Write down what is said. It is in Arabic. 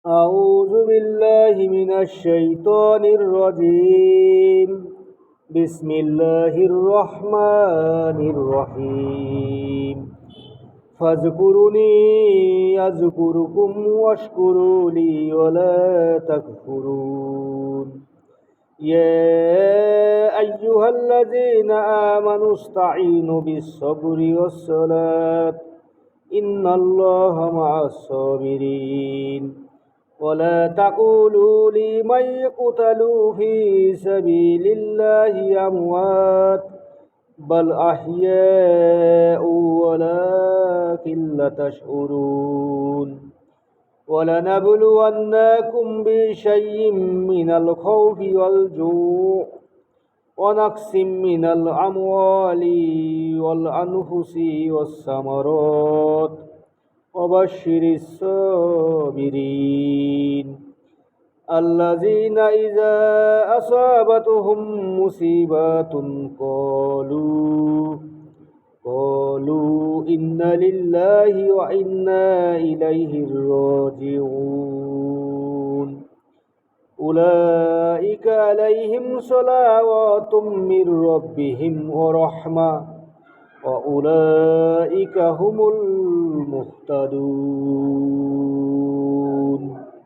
أعوذ بالله من الشيطان الرجيم. بسم الله الرحمن الرحيم. فاذكروني أذكركم واشكروا لي ولا تكفرون. يا أيها الذين آمنوا استعينوا بالصبر والصلاة إن الله مع الصابرين. ولا تقولوا لمن يقتل في سبيل الله أموات بل أحياء ولكن لا تشعرون. ولنبلونكم بشيء من الخوف والجوع ونقص من الأموال والأنفس والثمرات وبشر الصابرين الذين إذا أصابتهم مصيبات قالوا إنا لله وإنا إليه راجعون. أولئك عليهم صلوات من ربهم ورحمة وأولئك هم المهتدون.